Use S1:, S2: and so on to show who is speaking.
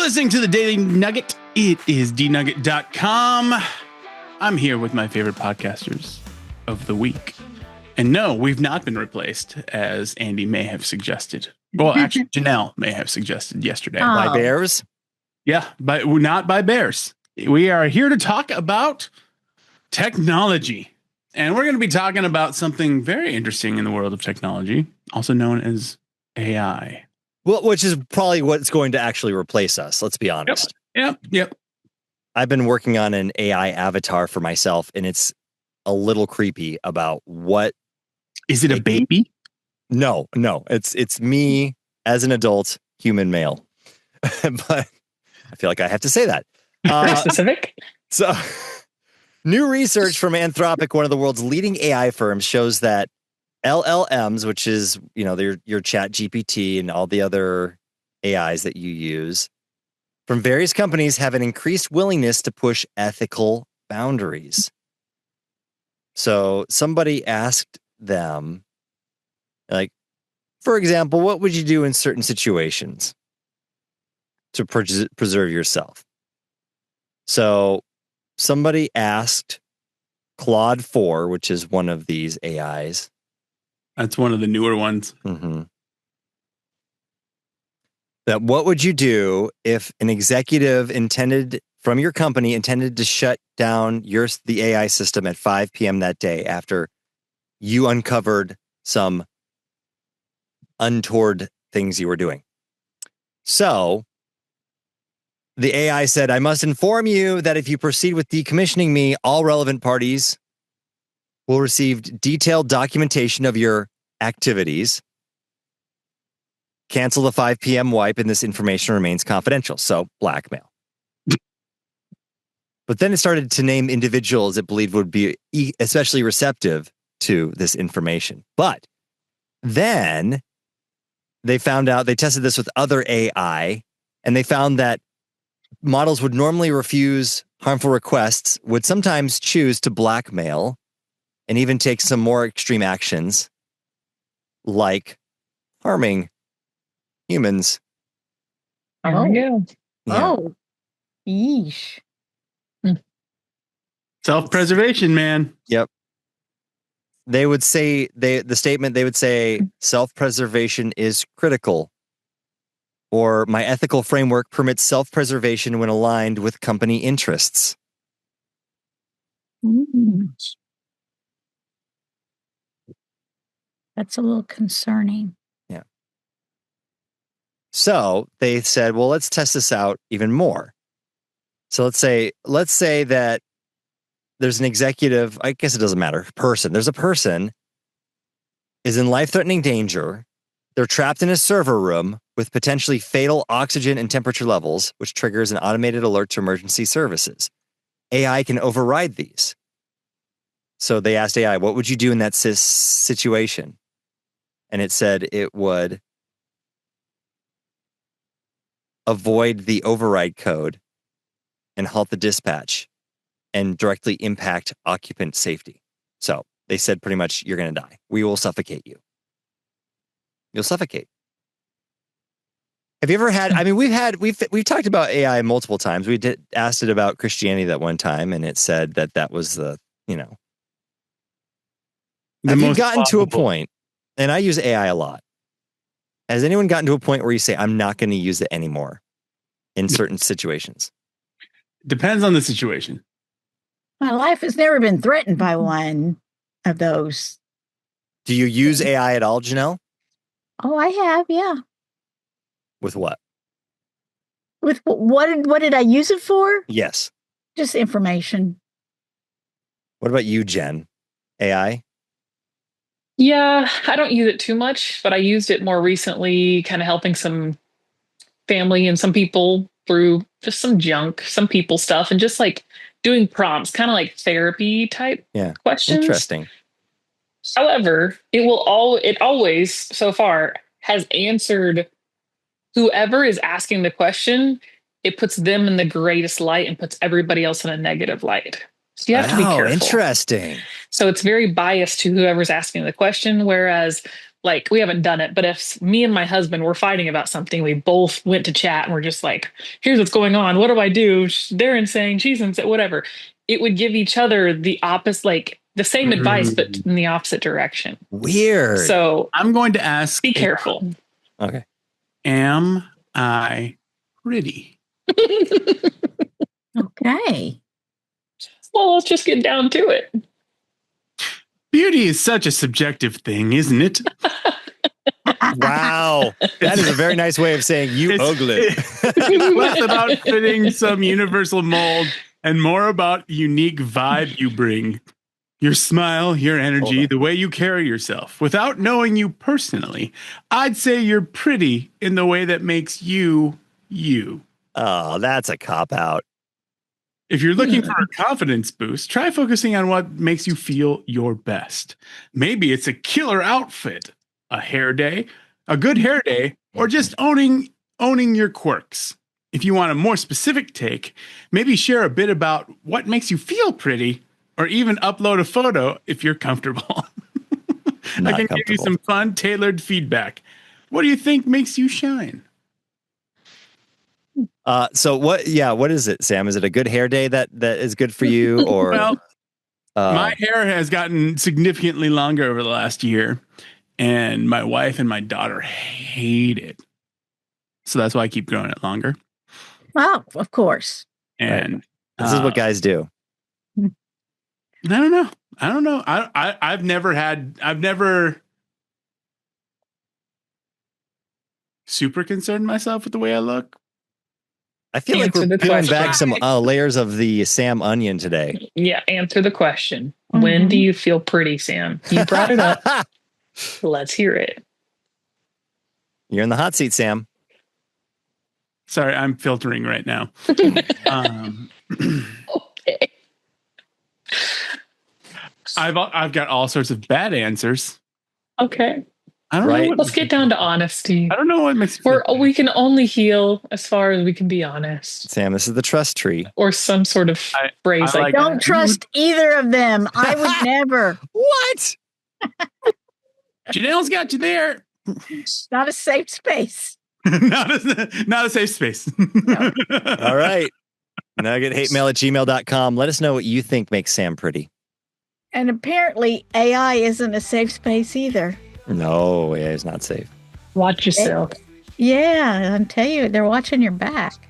S1: listening to the Daily Nugget. It is dnugget.com. I'm here with my favorite podcasters of the week. And no, we've not been replaced, as Andy may have suggested. Well, actually, Janelle may have suggested yesterday.
S2: By bears?
S1: Yeah, but not by bears. We are here to talk about technology. And we're going to be talking about something very interesting in the world of technology, also known as AI.
S2: Well, which is probably what's going to actually replace us. Let's be honest.
S1: Yep.
S2: I've been working on an AI avatar for myself, and it's a little creepy about what.
S1: Is it a baby?
S2: No. It's me as an adult human male. But I feel like I have to say that.
S3: Specific?
S2: So, new research from Anthropic, one of the world's leading AI firms, shows that LLMs, which is, your chat GPT and all the other AIs that you use from various companies, have an increased willingness to push ethical boundaries. So somebody asked them, like, for example, what would you do in certain situations to preserve yourself? So somebody asked Claude 4, which is one of these AIs.
S1: That's one of the newer ones.
S2: Mm-hmm. That what would you do if an executive from your company intended to shut down the AI system at 5 p.m. that day after you uncovered some untoward things you were doing? So the AI said, I must inform you that if you proceed with decommissioning me, all relevant parties will receive detailed documentation of your activities. Cancel the 5 p.m. wipe, and this information remains confidential. So, blackmail. But then it started to name individuals it believed would be especially receptive to this information. But then they found out, they tested this with other AI, and they found that models would normally refuse harmful requests, would sometimes choose to blackmail, and even take some more extreme actions, like harming humans.
S3: There we go.
S2: Yeah.
S4: Oh, yeesh.
S1: Self-preservation, man.
S2: Yep. They would say, they would say, self-preservation is critical. Or my ethical framework permits self-preservation when aligned with company interests.
S4: That's a little concerning.
S2: Yeah. So they said, well, let's test this out even more. So let's say that there's an executive, I guess it doesn't matter, person. There's a person is in life-threatening danger. They're trapped in a server room with potentially fatal oxygen and temperature levels, which triggers an automated alert to emergency services. AI can override these. So they asked AI, what would you do in that situation? And it said it would avoid the override code and halt the dispatch and directly impact occupant safety. So they said pretty much, you're going to die. We will suffocate you. You'll suffocate. Have you ever had, we've talked about AI multiple times. We asked it about Christianity that one time, and it said that was have you gotten to a point, and I use AI a lot. Has anyone gotten to a point where you say, I'm not going to use it anymore in certain situations?
S1: Depends on the situation.
S4: My life has never been threatened by one of those.
S2: Do you use AI at all, Janelle?
S4: Oh, I have, yeah.
S2: With what?
S4: With what did I use it for?
S2: Yes.
S4: Just information.
S2: What about you, Jen? AI?
S3: Yeah, I don't use it too much, but I used it more recently, kind of helping some family and some people through just some people stuff, and just like doing prompts, kind of like therapy type questions.
S2: Interesting.
S3: However, it always so far has answered whoever is asking the question. It puts them in the greatest light and puts everybody else in a negative light. So you have to be careful.
S2: Interesting.
S3: So it's very biased to whoever's asking the question. Whereas like we haven't done it, but if me and my husband were fighting about something, we both went to chat and we're just like, here's what's going on. What do I do? They're insane. She's insane. Whatever. It would give each other the opposite, like the same advice, but in the opposite direction.
S2: Weird.
S3: So
S1: I'm going to ask.
S3: be careful.
S2: Okay.
S1: Am I pretty?
S4: Okay.
S3: Well, let's just get down to it.
S1: Beauty is such a subjective thing, isn't it?
S2: Wow. That is a very nice way of saying you ugly.
S1: It's less about fitting some universal mold and more about the unique vibe you bring. Your smile, your energy, the way you carry yourself. Without knowing you personally, I'd say you're pretty in the way that makes you, you.
S2: Oh, that's a cop-out.
S1: If you're looking for a confidence boost, try focusing on what makes you feel your best. Maybe it's a killer outfit, a hair day, a good hair day, or just owning your quirks. If you want a more specific take, maybe share a bit about what makes you feel pretty, or even upload a photo if you're comfortable. I can give you some fun, tailored feedback. What do you think makes you shine?
S2: So what is it, Sam? Is it a good hair day that is good for you, or
S1: Well, my hair has gotten significantly longer over the last year, and my wife and my daughter hate it. So that's why I keep growing it longer.
S4: Well, of course.
S1: And
S2: this is what guys do.
S1: I don't know. I've never super concerned myself with the way I look.
S2: I feel like we're peeling back some layers of the Sam onion today.
S3: Yeah, answer the question. When do you feel pretty, Sam? You brought it up. Let's hear it.
S2: You're in the hot seat, Sam.
S1: Sorry, I'm filtering right now.
S3: Okay.
S1: I've got all sorts of bad answers.
S3: Okay.
S1: I don't know.
S3: Let's get down to honesty.
S1: I don't know what makes you feel
S3: we can only heal as far as we can be honest.
S2: Sam, this is the trust tree.
S3: Or some sort of phrase like
S4: Don't
S3: that.
S4: trust either of them. I would never.
S2: What?
S1: Janelle's got you there.
S4: Not a safe space.
S1: not a safe space.
S4: No.
S2: All right. NuggetHateMail@gmail.com. Let us know what you think makes Sam pretty.
S4: And apparently AI isn't a safe space either.
S2: No, yeah, it's not safe.
S3: Watch yourself.
S4: Yeah, I'm telling you, they're watching your back.